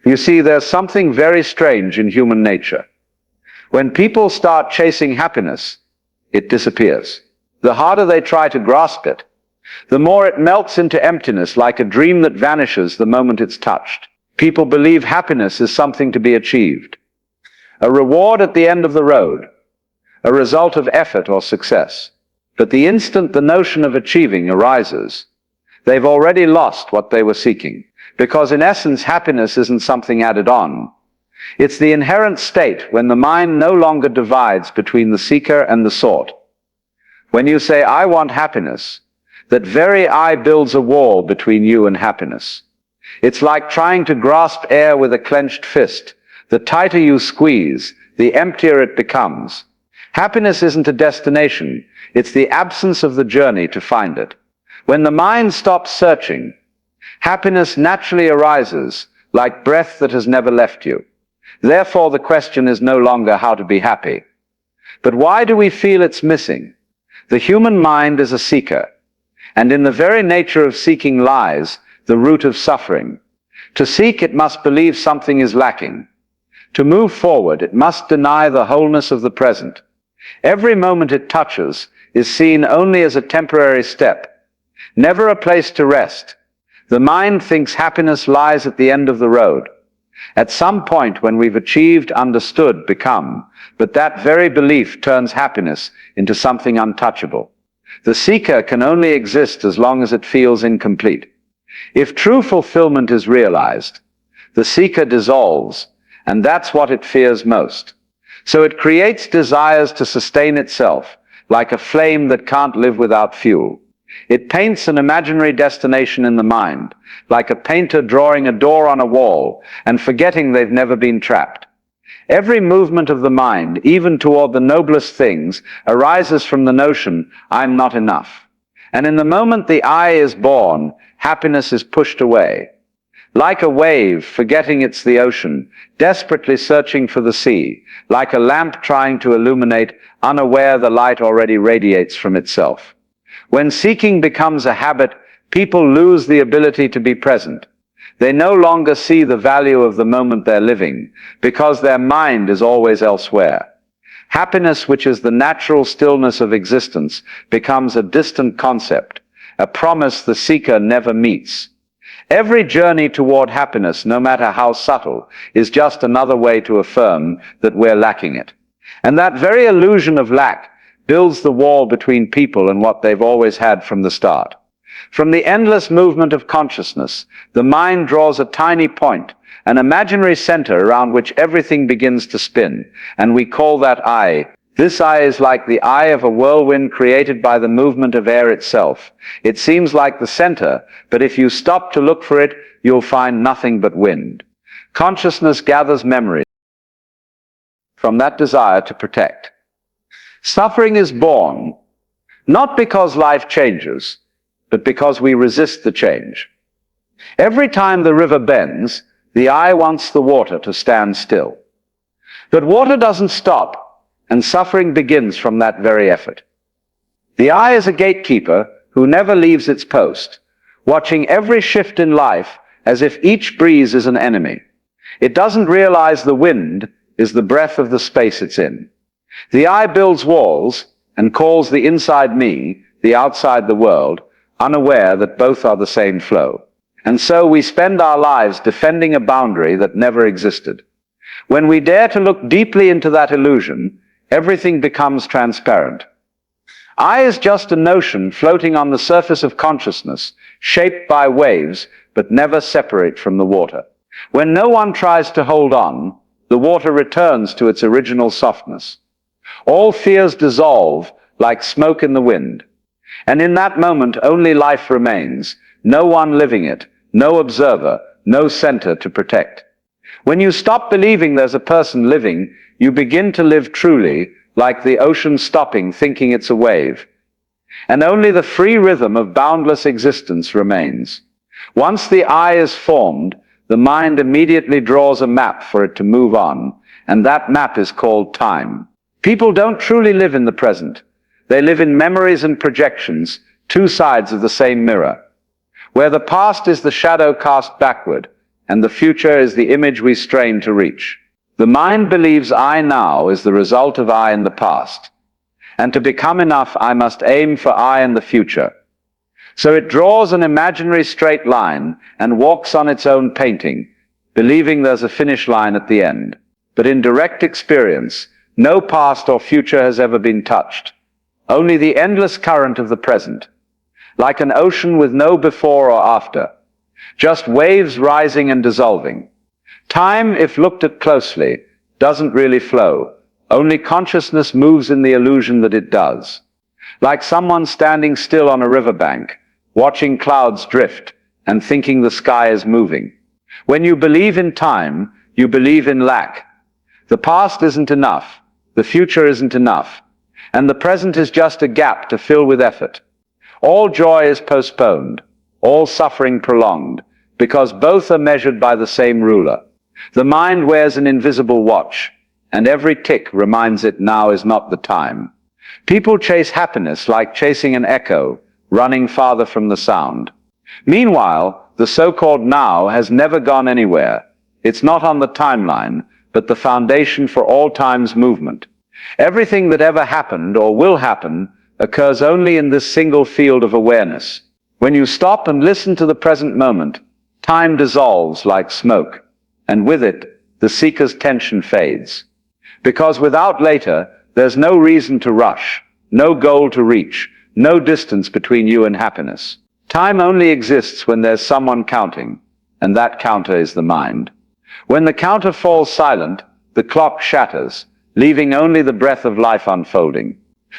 You see, there's something very strange in human nature. When people start chasing happiness, it disappears. The harder they try to grasp it, the more it melts into emptiness, like a dream that vanishes the moment it's touched. People believe happiness is something to be achieved, a reward at the end of the road, a result of effort or success. But the instant the notion of achieving arises, they've already lost what they were seeking. Because in essence, happiness isn't something added on. It's the inherent state when the mind no longer divides between the seeker and the sought. When you say, "I want happiness," that very "I" builds a wall between you and happiness. It's like trying to grasp air with a clenched fist. The tighter you squeeze, the emptier it becomes. Happiness isn't a destination, it's the absence of the journey to find it. When the mind stops searching, happiness naturally arises, like breath that has never left you. Therefore, the question is no longer how to be happy. But why do we feel it's missing? The human mind is a seeker, and in the very nature of seeking lies the root of suffering. To seek, it must believe something is lacking. To move forward, it must deny the wholeness of the present. Every moment it touches is seen only as a temporary step, never a place to rest. The mind thinks happiness lies at the end of the road, at some point when we've achieved, understood, become, but that very belief turns happiness into something untouchable. The seeker can only exist as long as it feels incomplete. If true fulfillment is realized, the seeker dissolves, and that's what it fears most. So it creates desires to sustain itself, like a flame that can't live without fuel. It paints an imaginary destination in the mind, like a painter drawing a door on a wall and forgetting they've never been trapped. Every movement of the mind, even toward the noblest things, arises from the notion, "I'm not enough." And in the moment the "I" is born, happiness is pushed away. Like a wave, forgetting it's the ocean, desperately searching for the sea, like a lamp trying to illuminate, unaware the light already radiates from itself. When seeking becomes a habit, people lose the ability to be present. They no longer see the value of the moment they're living, because their mind is always elsewhere. Happiness, which is the natural stillness of existence, becomes a distant concept, a promise the seeker never meets. Every journey toward happiness, no matter how subtle, is just another way to affirm that we're lacking it. And that very illusion of lack builds the wall between people and what they've always had from the start. From the endless movement of consciousness, the mind draws a tiny point, an imaginary center around which everything begins to spin, and we call that I. This I is like the eye of a whirlwind created by the movement of air itself. It seems like the center, but if you stop to look for it, you'll find nothing but wind. Consciousness gathers memories from that desire to protect. Suffering is born, not because life changes, but because we resist the change. Every time the river bends, the eye wants the water to stand still. But water doesn't stop, and suffering begins from that very effort. The eye is a gatekeeper who never leaves its post, watching every shift in life as if each breeze is an enemy. It doesn't realize the wind is the breath of the space it's in. The eye builds walls and calls the inside me, the outside the world, unaware that both are the same flow. And so we spend our lives defending a boundary that never existed. When we dare to look deeply into that illusion, everything becomes transparent. I is just a notion floating on the surface of consciousness, shaped by waves, but never separate from the water. When no one tries to hold on, the water returns to its original softness. All fears dissolve like smoke in the wind. And in that moment, only life remains, no one living it, no observer, no center to protect. When you stop believing there's a person living, you begin to live truly, like the ocean stopping, thinking it's a wave. And only the free rhythm of boundless existence remains. Once the I is formed, the mind immediately draws a map for it to move on, and that map is called time. People don't truly live in the present. They live in memories and projections, two sides of the same mirror, where the past is the shadow cast backward, and the future is the image we strain to reach. The mind believes I now is the result of I in the past, and to become enough I must aim for I in the future. So it draws an imaginary straight line and walks on its own painting, believing there's a finish line at the end. But in direct experience, no past or future has ever been touched. Only the endless current of the present, like an ocean with no before or after, just waves rising and dissolving. Time, if looked at closely, doesn't really flow. Only consciousness moves in the illusion that it does. Like someone standing still on a riverbank, watching clouds drift and thinking the sky is moving. When you believe in time, you believe in lack. The past isn't enough, the future isn't enough, and the present is just a gap to fill with effort. All joy is postponed, all suffering prolonged, because both are measured by the same ruler. The mind wears an invisible watch, and every tick reminds it now is not the time. People chase happiness like chasing an echo, running farther from the sound. Meanwhile, the so-called now has never gone anywhere. It's not on the timeline, but the foundation for all time's movement. Everything that ever happened or will happen occurs only in this single field of awareness. When you stop and listen to the present moment, time dissolves like smoke, and with it, the seeker's tension fades. Because without later, there's no reason to rush, no goal to reach, no distance between you and happiness. Time only exists when there's someone counting, and that counter is the mind. When the counter falls silent, the clock shatters, leaving only the breath of life unfolding.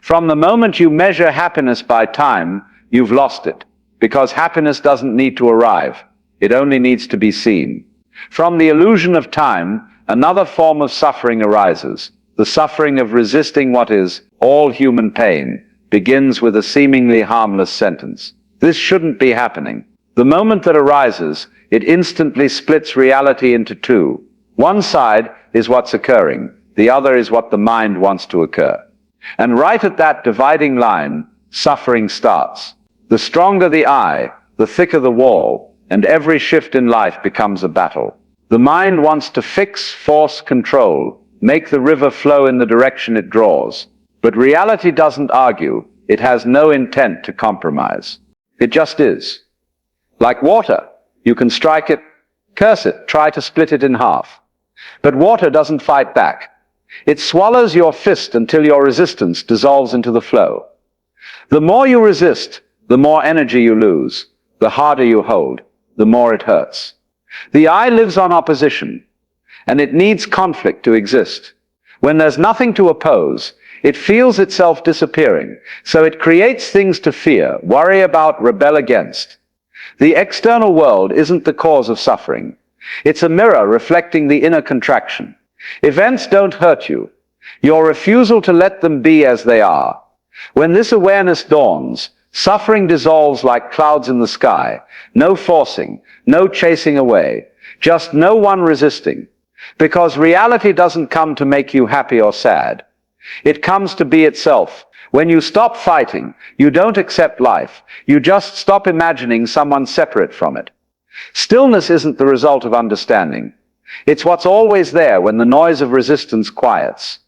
From the moment you measure happiness by time, you've lost it, because happiness doesn't need to arrive, it only needs to be seen. From the illusion of time, another form of suffering arises. The suffering of resisting what is. All human pain begins with a seemingly harmless sentence. This shouldn't be happening. The moment that arises, it instantly splits reality into two. One side is what's occurring, the other is what the mind wants to occur. And right at that dividing line, suffering starts. The stronger the I, the thicker the wall, and every shift in life becomes a battle. The mind wants to fix, force, control, make the river flow in the direction it draws. But reality doesn't argue, it has no intent to compromise. It just is. Like water, you can strike it, curse it, try to split it in half. But water doesn't fight back. It swallows your fist until your resistance dissolves into the flow. The more you resist, the more energy you lose. The harder you hold, the more it hurts. The I lives on opposition, and it needs conflict to exist. When there's nothing to oppose, it feels itself disappearing, so it creates things to fear, worry about, rebel against. The external world isn't the cause of suffering. It's a mirror reflecting the inner contraction. Events don't hurt you. Your refusal to let them be as they are. When this awareness dawns, suffering dissolves like clouds in the sky. No forcing, no chasing away, just no one resisting. Because reality doesn't come to make you happy or sad. It comes to be itself. When you stop fighting, you don't accept life. You just stop imagining someone separate from it. Stillness isn't the result of understanding. It's what's always there when the noise of resistance quiets.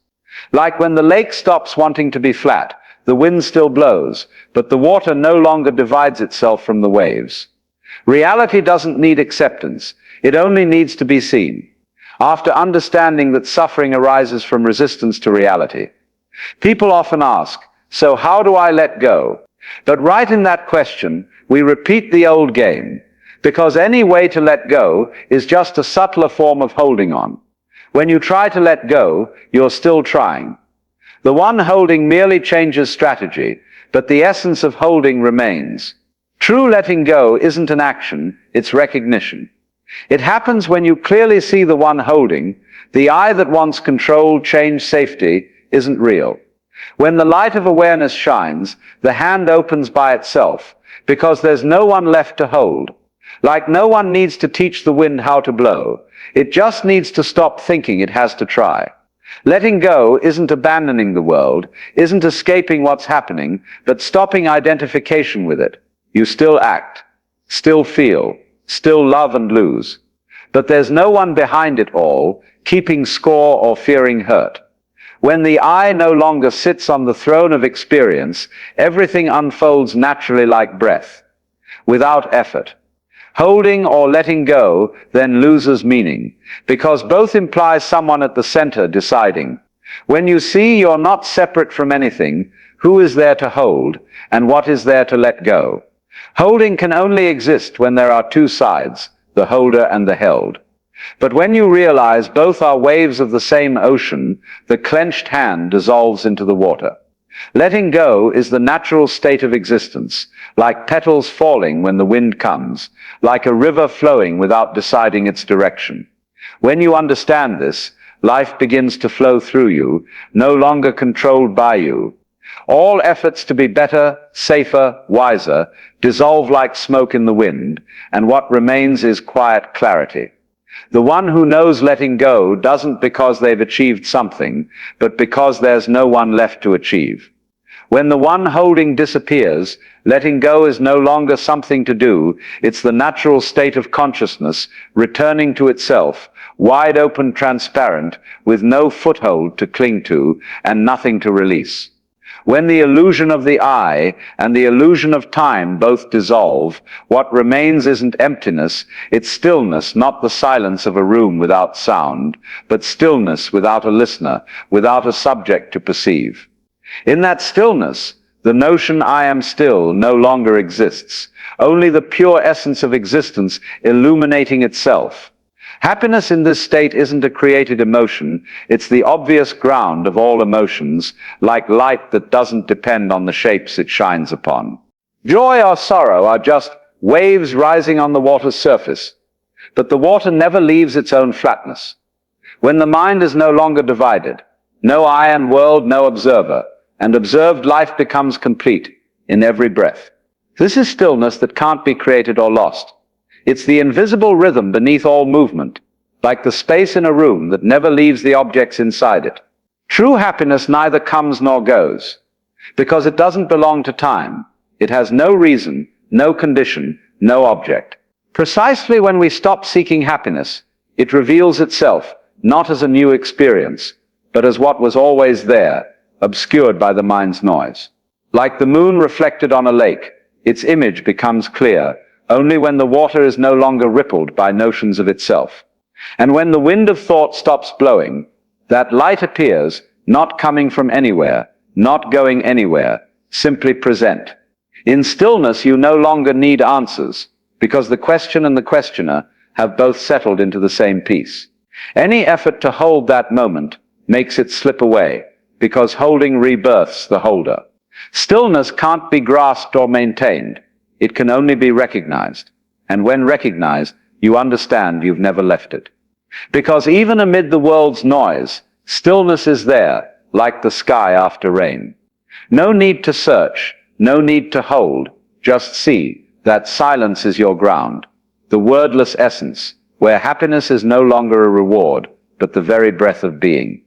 Like when the lake stops wanting to be flat, the wind still blows, but the water no longer divides itself from the waves. Reality doesn't need acceptance. It only needs to be seen. After understanding that suffering arises from resistance to reality, people often ask, so how do I let go? But right in that question, we repeat the old game, because any way to let go is just a subtler form of holding on. When you try to let go, you're still trying. The one holding merely changes strategy, but the essence of holding remains. True letting go isn't an action, it's recognition. It happens when you clearly see the one holding. The I that wants control, change, safety isn't real. When the light of awareness shines, the hand opens by itself, because there's no one left to hold. Like no one needs to teach the wind how to blow. It just needs to stop thinking it has to try. Letting go isn't abandoning the world, isn't escaping what's happening, but stopping identification with it. You still act, still feel, still love and lose. but there's no one behind it all, keeping score or fearing hurt. When the I no longer sits on the throne of experience, everything unfolds naturally like breath, without effort. Holding or letting go then loses meaning, because both imply someone at the center deciding. When you see you're not separate from anything, who is there to hold, and what is there to let go? Holding can only exist when there are two sides, the holder and the held. But when you realize both are waves of the same ocean, the clenched hand dissolves into the water. Letting go is the natural state of existence, like petals falling when the wind comes, like a river flowing without deciding its direction. When you understand this, life begins to flow through you, no longer controlled by you. All efforts to be better, safer, wiser dissolve like smoke in the wind, and what remains is quiet clarity. The one who knows letting go doesn't because they've achieved something, but because there's no one left to achieve. When the one holding disappears, letting go is no longer something to do, it's the natural state of consciousness, returning to itself, wide open, transparent, with no foothold to cling to, and nothing to release. When the illusion of the I and the illusion of time both dissolve, what remains isn't emptiness, it's stillness, not the silence of a room without sound, but stillness without a listener, without a subject to perceive. In that stillness, the notion I am still no longer exists, only the pure essence of existence illuminating itself. Happiness in this state isn't a created emotion, it's the obvious ground of all emotions, like light that doesn't depend on the shapes it shines upon. Joy or sorrow are just waves rising on the water's surface, but the water never leaves its own flatness. When the mind is no longer divided, no I and world, no observer, and observed life becomes complete in every breath. This is stillness that can't be created or lost. It's the invisible rhythm beneath all movement, like the space in a room that never leaves the objects inside it. True happiness neither comes nor goes, because it doesn't belong to time. It has no reason, no condition, no object. Precisely when we stop seeking happiness, it reveals itself, not as a new experience, but as what was always there, obscured by the mind's noise. Like the moon reflected on a lake, its image becomes clear, only when the water is no longer rippled by notions of itself. And when the wind of thought stops blowing, that light appears, not coming from anywhere, not going anywhere, simply present. In stillness you no longer need answers, because the question and the questioner have both settled into the same piece. Any effort to hold that moment makes it slip away, because holding rebirths the holder. Stillness can't be grasped or maintained. It can only be recognized. And when recognized, you understand you've never left it. Because even amid the world's noise, stillness is there, like the sky after rain. No need to search, no need to hold, just see that silence is your ground, the wordless essence, where happiness is no longer a reward, but the very breath of being.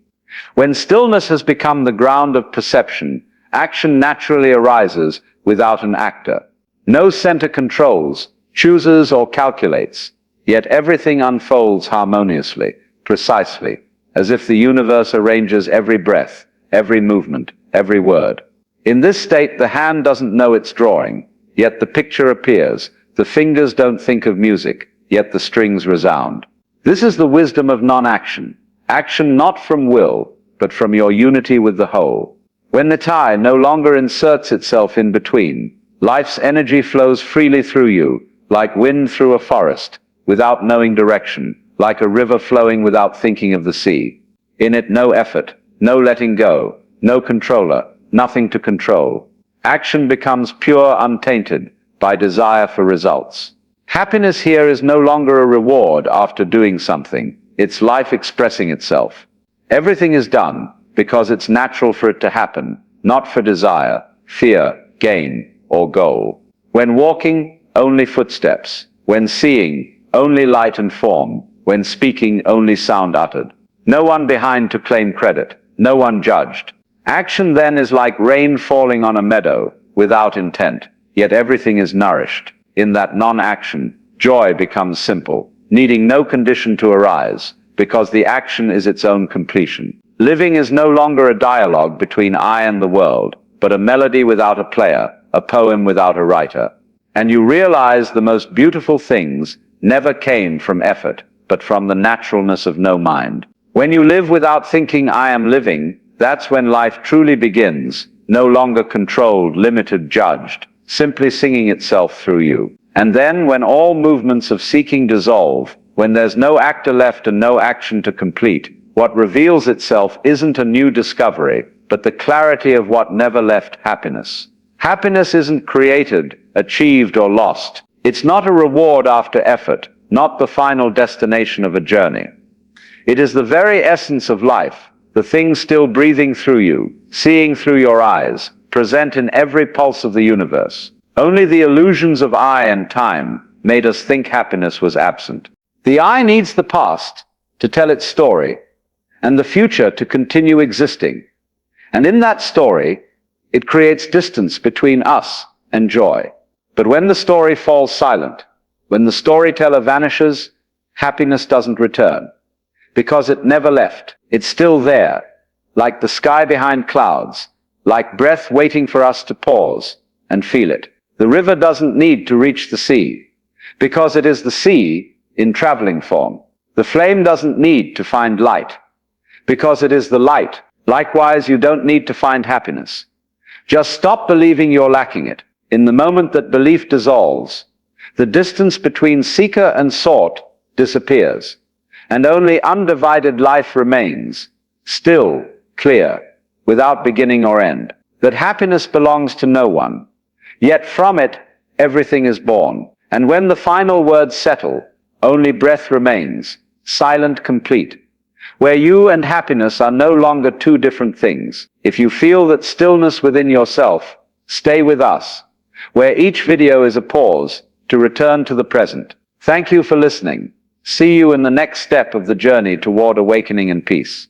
When stillness has become the ground of perception, action naturally arises without an actor. No center controls, chooses, or calculates, yet everything unfolds harmoniously, precisely, as if the universe arranges every breath, every movement, every word. In this state, the hand doesn't know it's drawing, yet the picture appears. The fingers don't think of music, yet the strings resound. This is the wisdom of non-action. Action not from will, but from your unity with the whole. When the tie no longer inserts itself in between, life's energy flows freely through you, like wind through a forest, without knowing direction, like a river flowing without thinking of the sea. In it, no effort, no letting go, no controller, nothing to control. Action becomes pure, untainted by desire for results. Happiness here is no longer a reward after doing something. It's life expressing itself. Everything is done because it's natural for it to happen, not for desire, fear, gain, or goal. When walking, only footsteps. When seeing, only light and form. When speaking, only sound uttered. No one behind to claim credit. No one judged. Action then is like rain falling on a meadow, without intent, yet everything is nourished. In that non-action, joy becomes simple. needing no condition to arise, because the action is its own completion. Living is no longer a dialogue between I and the world, but a melody without a player, a poem without a writer. And you realize the most beautiful things never came from effort, but from the naturalness of no mind. When you live without thinking I am living, that's when life truly begins, no longer controlled, limited, judged, simply singing itself through you. And then when all movements of seeking dissolve, when there's no actor left and no action to complete, what reveals itself isn't a new discovery, but the clarity of what never left happiness. Happiness isn't created, achieved, or lost. It's not a reward after effort, not the final destination of a journey. It is the very essence of life, the thing still breathing through you, seeing through your eyes, present in every pulse of the universe. Only the illusions of I and time made us think happiness was absent. The I needs the past to tell its story, and the future to continue existing. And in that story, it creates distance between us and joy. But when the story falls silent, when the storyteller vanishes, happiness doesn't return. Because it never left. It's still there, like the sky behind clouds, like breath waiting for us to pause and feel it. The river doesn't need to reach the sea, because it is the sea in traveling form. The flame doesn't need to find light, because it is the light. Likewise, you don't need to find happiness. Just stop believing you're lacking it. In the moment that belief dissolves, the distance between seeker and sought disappears, and only undivided life remains, still, clear, without beginning or end. That happiness belongs to no one, yet from it everything is born. And when the final words settle, only breath remains, silent, complete, where you and happiness are no longer two different things. If you feel that stillness within yourself, stay with us, where each video is a pause to return to the present. Thank you for listening. See you in the next step of the journey toward awakening and peace.